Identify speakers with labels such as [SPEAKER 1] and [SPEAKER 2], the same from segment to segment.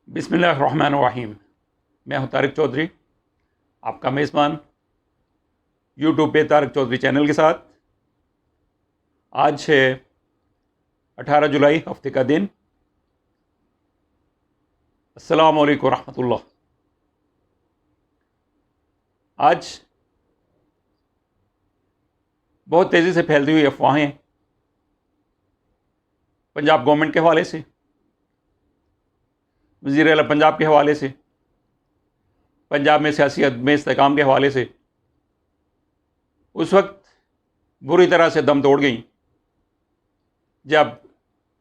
[SPEAKER 1] बिस्मिल्लाहिर्रहमानिर्रहीम। मैं हूं तारिक चौधरी, आपका मेज़बान यूट्यूब पे तारिक चौधरी चैनल के साथ। आज है 18 जुलाई, हफ्ते का दिन। अस्सलामु अलैकुम रहमतुल्लाह। आज बहुत तेज़ी से फैलती हुई अफवाहें पंजाब गवर्नमेंट के हवाले से, वज़ीर आला पंजाब के हवाले से, पंजाब में सियासी अदम इस्तेहकाम के हवाले से उस वक्त बुरी तरह से दम तोड़ गई जब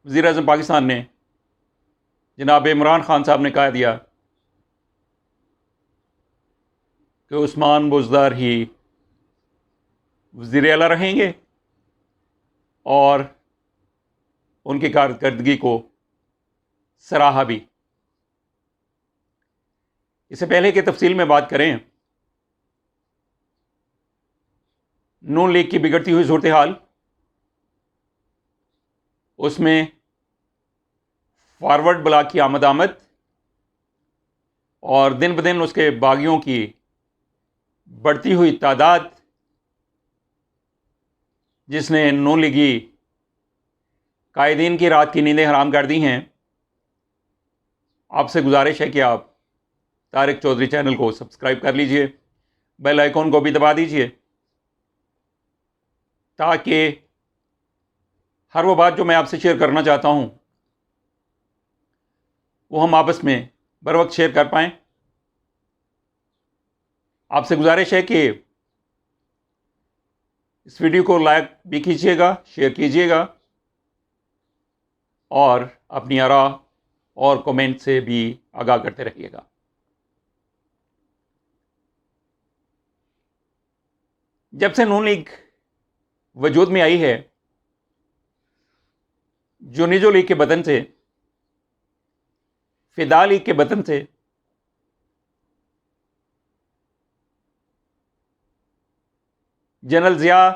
[SPEAKER 1] वज़ीर आज़म पाकिस्तान ने जनाब इमरान खान साहब ने कह दिया कि उस्मान बुज़दार ही वज़ीर आला रहेंगे और उनकी कारकर्दगी को सराहा भी। इससे पहले कि तफसील में बात करें, नून लीग की बिगड़ती हुई सूरत हाल, उसमें फॉरवर्ड ब्लॉक की आमद और दिन ब दिन उसके बागियों की बढ़ती हुई तादाद, जिसने नून लीगी कायदीन की रात की नींदें हराम कर दी हैं। आपसे गुजारिश है कि आप तारिक चौधरी चैनल को सब्सक्राइब कर लीजिए, बेल आइकॉन को भी दबा दीजिए, ताकि हर वो बात जो मैं आपसे शेयर करना चाहता हूं वो हम आपस में बर वक्त शेयर कर पाएँ। आपसे गुजारिश है कि इस वीडियो को लाइक भी कीजिएगा, शेयर कीजिएगा और अपनी आरा और कमेंट से भी आगाह करते रहिएगा। जब से नून लीग वजूद में आई है, जुनिजो लीग के बदन से, फिदा लीग के बदन से, जनरल ज़िया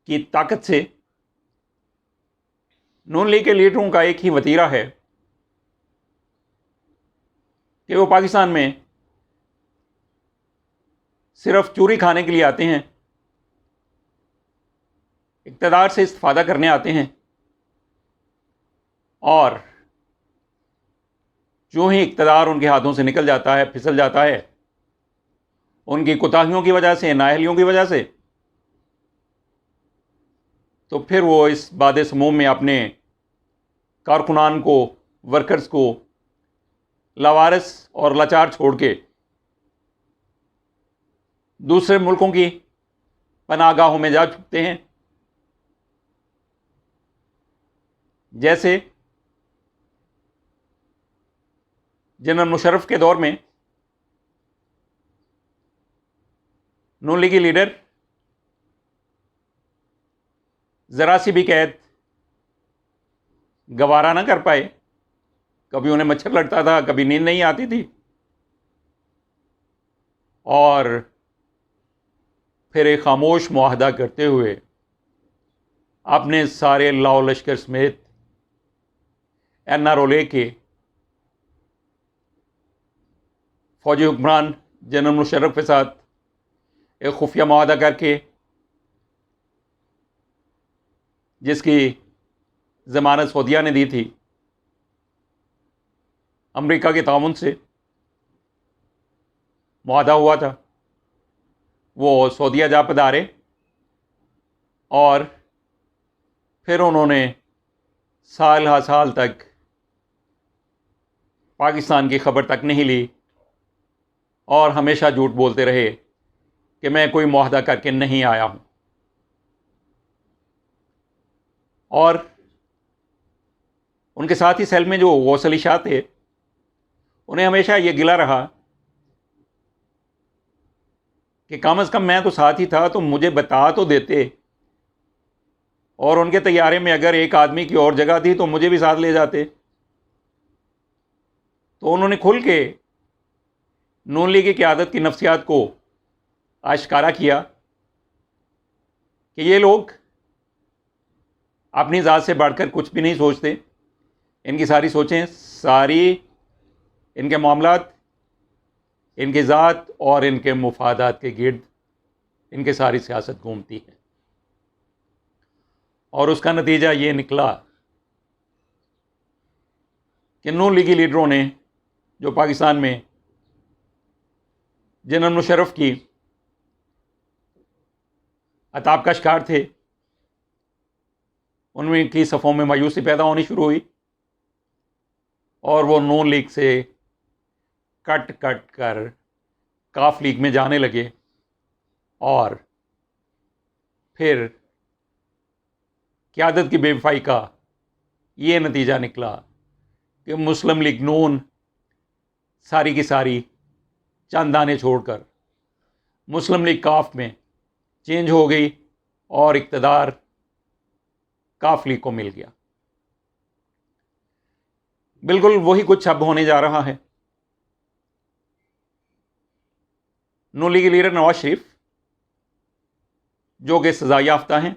[SPEAKER 1] की ताकत से, नून लीग के लीडरों का एक ही वतीरा है कि वो पाकिस्तान में सिर्फ चूरी खाने के लिए आते हैं, इक़्तिदार से इस्तिफ़ादा करने आते हैं और जो ही इक़्तिदार उनके हाथों से निकल जाता है, फिसल जाता है, उनकी कोताहियों की वजह से, नाअहलियों की वजह से, तो फिर वो इस बादे समूम में अपने कारकुनान को, वर्कर्स को लावारिस और लाचार छोड़ के दूसरे मुल्कों की पनाहगाहों में जा छुपते हैं। जैसे जनरल मुशर्रफ के दौर में नून लीगी लीडर ज़रा सी भी कैद गवारा ना कर पाए। कभी उन्हें मच्छर लगता था, कभी नींद नहीं आती थी, और फिर एक खामोश मुआहदा करते हुए अपने सारे लाओ लश्कर समेत NRO के फौजी हुक्मरान जनरल मुशर्रफ के साथ एक खुफिया मुआहदा करके, जिसकी ज़मानत सऊदिया ने दी थी, अमेरिका के ताउन से मुआहदा हुआ था। वो सऊदिया जा पधारे और फिर उन्होंने साल हा साल तक पाकिस्तान की खबर तक नहीं ली और हमेशा झूठ बोलते रहे कि मैं कोई मुआहदा करके नहीं आया हूं। और उनके साथ ही सेल में जो गौस अली शाह थे, उन्हें हमेशा ये गिला रहा कि कम से कम मैं तो साथ ही था, तो मुझे बता तो देते, और उनके तैयारे में अगर एक आदमी की और जगह थी तो मुझे भी साथ ले जाते। तो उन्होंने खुल के नून लीग की क़यादत की नफ्सियात को आश्कारा किया कि ये लोग अपनी ज़ात से बढ़कर कुछ भी नहीं सोचते, इनकी सारी सोचें, सारी इनके मामलात, इनकी ज़ात और इनके मुफादात के गिर्द इनकी सारी सियासत घूमती है। और उसका नतीजा ये निकला कि नून लीगी लीडरों ने, जो पाकिस्तान में जनरल मुशर्रफ की अताब का शिकार थे, उनमें की सफ़ों में मायूसी पैदा होनी शुरू हुई और वो नून लीग से कट कट कर काफ लीग में जाने लगे। और फिर क़यादत की बेवफाई का ये नतीजा निकला कि मुस्लिम लीग नून सारी की सारी चंद दाने छोड़कर मुस्लिम लीग काफ में चेंज हो गई और इक़्तिदार काफ लीग को मिल गया। बिल्कुल वही कुछ अब होने जा रहा है। नून लीगी लीडर नवाज शरीफ, जो कि सजा याफ्ता हैं,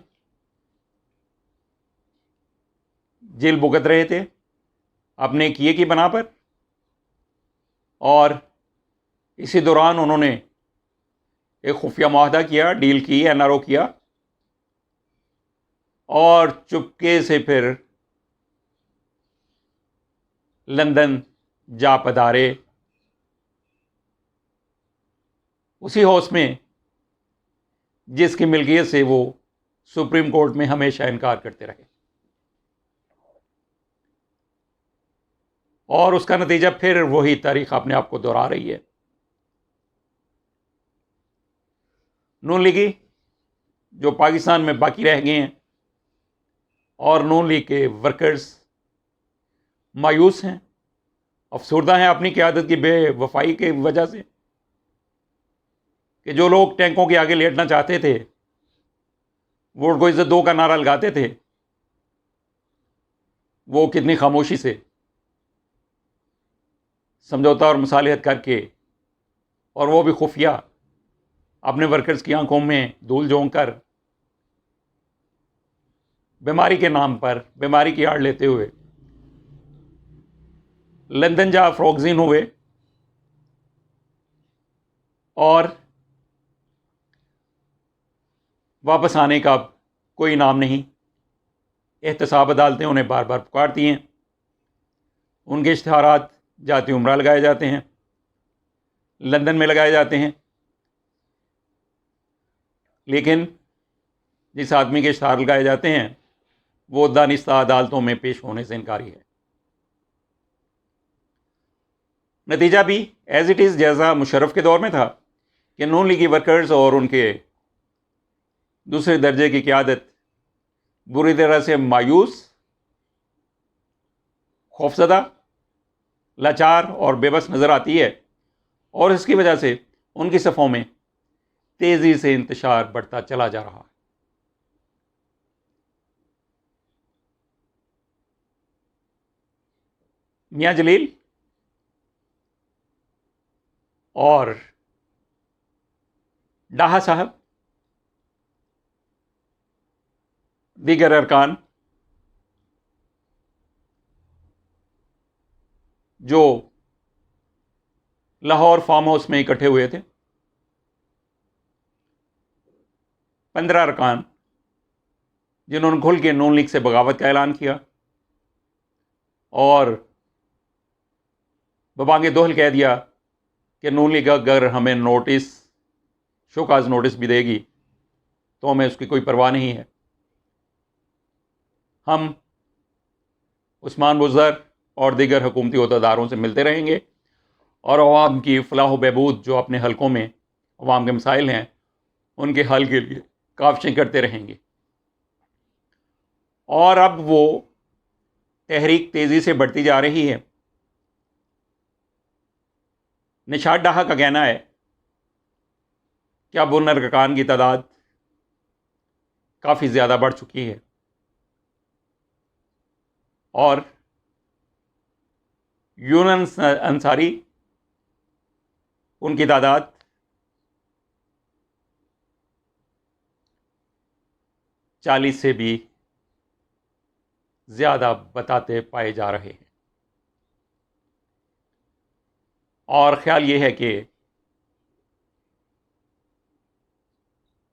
[SPEAKER 1] जेल भुगत रहे थे अपने किए की बना पर, और इसी दौरान उन्होंने एक खुफिया मुआहदा किया, डील की, एनआरओ किया और चुपके से फिर लंदन जा पधारे, उसी हाउस में जिसकी मिल्कियत से वो सुप्रीम कोर्ट में हमेशा इनकार करते रहे। और उसका नतीजा फिर वही तारीख अपने आप को दोहरा रही है। नून लीगी जो पाकिस्तान में बाकी रह गए हैं और नून लीग के वर्कर्स मायूस हैं, अफसरदा हैं अपनी क़यादत की बेवफाई की वजह से, कि जो लोग टैंकों के आगे लेटना चाहते थे, वोट को इज्जत दो का नारा लगाते थे, वो कितनी खामोशी से समझौता और मुसालिहत करके, और वो भी खुफिया, अपने वर्कर्स की आंखों में धूल झोंक कर, बीमारी के नाम पर बीमारी की आड़ लेते हुए लंदन जा फ्रोगजिन हुए और वापस आने का कोई नाम नहीं। एहतसाब अदालतें उन्हें बार बार पुकारती हैं, उनके इश्तिहारात जाती उम्रा लगाए जाते हैं, लंदन में लगाए जाते हैं, लेकिन जिस आदमी के इश्तिहार लगाए जाते हैं वो दानिस्ता अदालतों में पेश होने से इनकारी है। नतीजा भी एज इट इज़ जैसा मुशर्रफ के दौर में था कि नून लीगी वर्कर्स और उनके दूसरे दर्जे की क़यादत बुरी तरह से मायूस, खौफजदा, लाचार और बेबस नज़र आती है, और इसकी वजह से उनकी सफ़ों में तेज़ी से इंतशार बढ़ता चला जा रहा है। मियां जलील और डाहा साहब, दीगर अरकान जो लाहौर फार्म हाउस में इकट्ठे हुए थे, 15 अरकान जिन्होंने खुल के नून लीग से बगावत का ऐलान किया और बबांगे दोहल कह दिया कि नून लीग अगर हमें नोटिस, शोकाज नोटिस भी देगी तो हमें उसकी कोई परवाह नहीं है, हम उस्मान बुज़र और दीगर हुकूमती ओहदेदारों से मिलते रहेंगे और अवाम की फलाह बहबूद, जो अपने हलकों में अवाम के मसाइल हैं, उनके हल के लिए काविशें करते रहेंगे। और अब वो तहरीक तेज़ी से बढ़ती जा रही है। निशात डाहा का कहना है कि अब उन अरकान की तादाद काफ़ी ज़्यादा बढ़ चुकी है और यूनस अंसारी, उनकी तादाद 40 से भी ज़्यादा बताते पाए जा रहे हैं। और ख़्याल ये है कि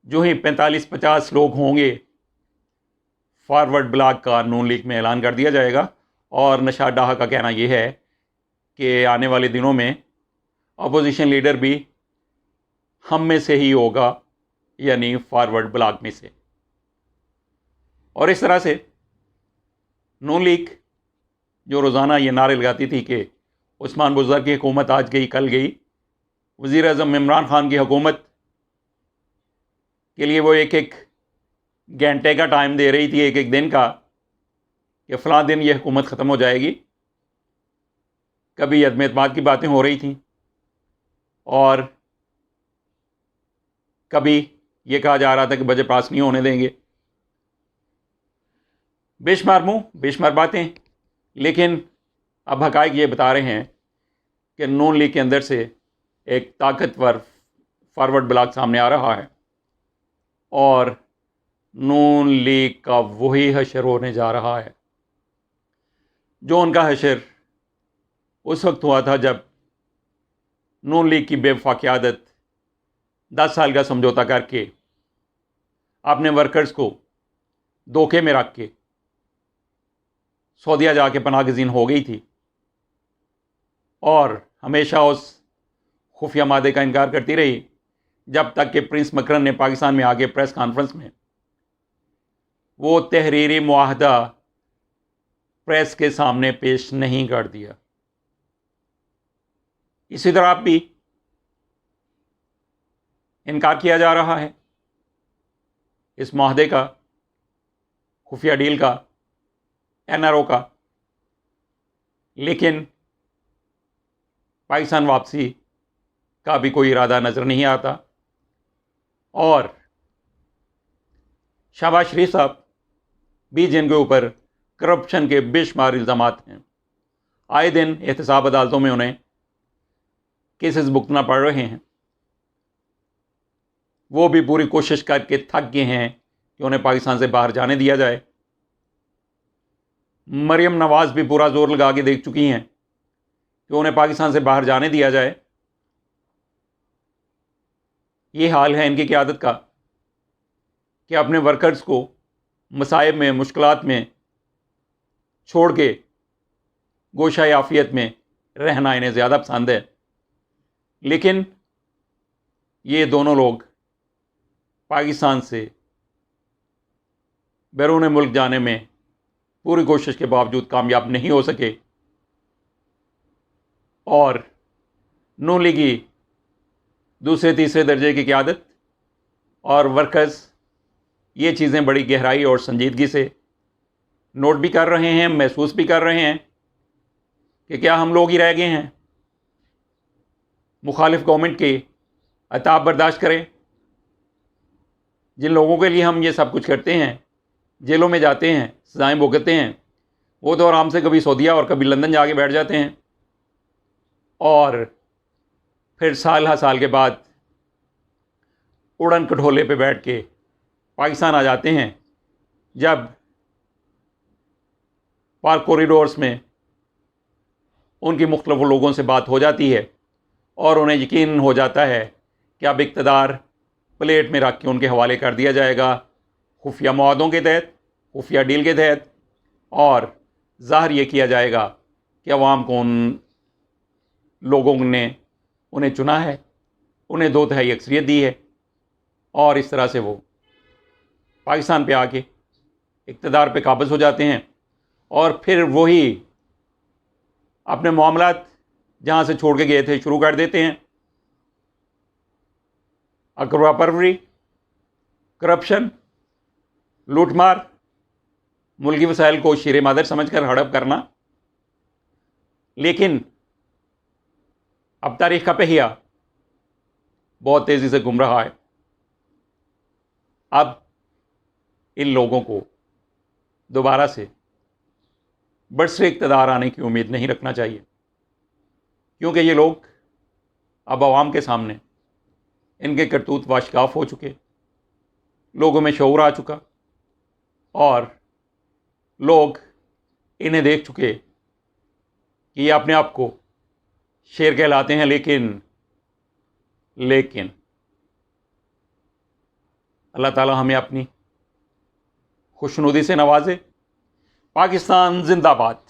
[SPEAKER 1] जो ही 45-50 लोग होंगे, फॉरवर्ड ब्लॉक का नून लीग में ऐलान कर दिया जाएगा। और नशाद डाहा का कहना यह है कि आने वाले दिनों में अपोजिशन लीडर भी हम में से ही होगा, यानी फॉरवर्ड ब्लॉक में से। और इस तरह से नून लीग जो रोज़ाना ये नारे लगाती थी कि उस्मान बुज़दार की हुकूमत आज गई कल गई, वज़ीर आज़म इमरान ख़ान की हुकूमत के लिए वो एक एक घंटे का टाइम दे रही थी, एक एक दिन का, कि फ़लाँ दिन ये हुकूमत ख़त्म हो जाएगी। कभी अदम एतमाद की बातें हो रही थी और कभी ये कहा जा रहा था कि बजट पास नहीं होने देंगे। बेशुमार मुँह बेशुमार बातें, लेकिन अब हक़ाइक़ ये बता रहे हैं कि नून लीग के अंदर से एक ताकतवर फॉरवर्ड ब्लॉक सामने आ रहा है और नून लीग का वही हशर होने जा रहा है जो उनका हशर उस वक्त हुआ था जब नून लीग की बेवफा क़यादत 10 साल का समझौता करके अपने वर्कर्स को धोखे में रख के सऊदीया जाके पनाह गज़ीन हो गई थी और हमेशा उस खुफिया मादे का इनकार करती रही, जब तक कि प्रिंस मकरन ने पाकिस्तान में आके प्रेस कॉन्फ्रेंस में वो तहरीरी मुआहदा प्रेस के सामने पेश नहीं कर दिया। इसी तरह अब भी इनकार किया जा रहा है इस मुआहदे का, खुफिया डील का, NRO का, लेकिन पाकिस्तान वापसी का भी कोई इरादा नज़र नहीं आता। और शहबाज शरीफ साहब भी, जिनके ऊपर करप्शन के बेशुमार इल्ज़ामात हैं, आए दिन एहतसाब अदालतों में उन्हें केसेस भुगतना पड़ रहे हैं, वो भी पूरी कोशिश करके थक गए हैं कि उन्हें पाकिस्तान से बाहर जाने दिया जाए। मरियम नवाज़ भी पूरा जोर लगा के देख चुकी हैं कि उन्हें पाकिस्तान से बाहर जाने दिया जाए। ये हाल है इनकी क़यादत का कि अपने वर्कर्स को मसाइब में, मुश्किलात में छोड़ के गोशाए आफियत में रहना इन्हें ज़्यादा पसंद है। लेकिन ये दोनों लोग पाकिस्तान से बैरून मुल्क जाने में पूरी कोशिश के बावजूद कामयाब नहीं हो सके और नून लीगी दूसरे तीसरे दर्जे की क़यादत और वर्कर्स ये चीज़ें बड़ी गहराई और संजीदगी से नोट भी कर रहे हैं, महसूस भी कर रहे हैं कि क्या हम लोग ही रह गए हैं मुखालिफ गवर्नमेंट के अताब बर्दाश्त करें। जिन लोगों के लिए हम ये सब कुछ करते हैं, जेलों में जाते हैं, सज़ाएँ भुगतते हैं, वो तो आराम से कभी सऊदीया और कभी लंदन जाके बैठ जाते हैं और फिर साल हर साल के बाद उड़न खटोले पे बैठ के पाकिस्तान आ जाते हैं, जब पार्क कॉरिडोर्स में उनकी मुख्तलिफ लोगों से बात हो जाती है और उन्हें यकीन हो जाता है कि अब इक़्तिदार प्लेट में रख के उनके हवाले कर दिया जाएगा खुफिया मुआहदों के तहत, खुफिया डील के तहत, और ज़ाहिर ये किया जाएगा कि अवाम को उन लोगों ने उन्हें चुना है, उन्हें 2/3 अक्सरियत दी है और इस तरह से वो पाकिस्तान पे आके इक़्तिदार पे काबिज़ हो जाते हैं और फिर वही अपने मामलात जहाँ से छोड़ के गए थे शुरू कर देते हैं। अकरवा परवरी, करप्शन, लूटमार, मुल्की वसाइल को शीरे मादर समझकर हड़प करना। लेकिन अब तारीख़ का पहिया बहुत तेज़ी से घूम रहा है। अब इन लोगों को दोबारा से बरसरे इक़्तिदार आने की उम्मीद नहीं रखना चाहिए, क्योंकि ये लोग अब आवाम के सामने इनके करतूत वाशकाफ हो चुके, लोगों में शऊर आ चुका और लोग इन्हें देख चुके कि ये अपने आप को शेर कहलाते हैं, लेकिन अल्लाह ताला हमें अपनी खुशनुदी से नवाजे। पाकिस्तान जिंदाबाद।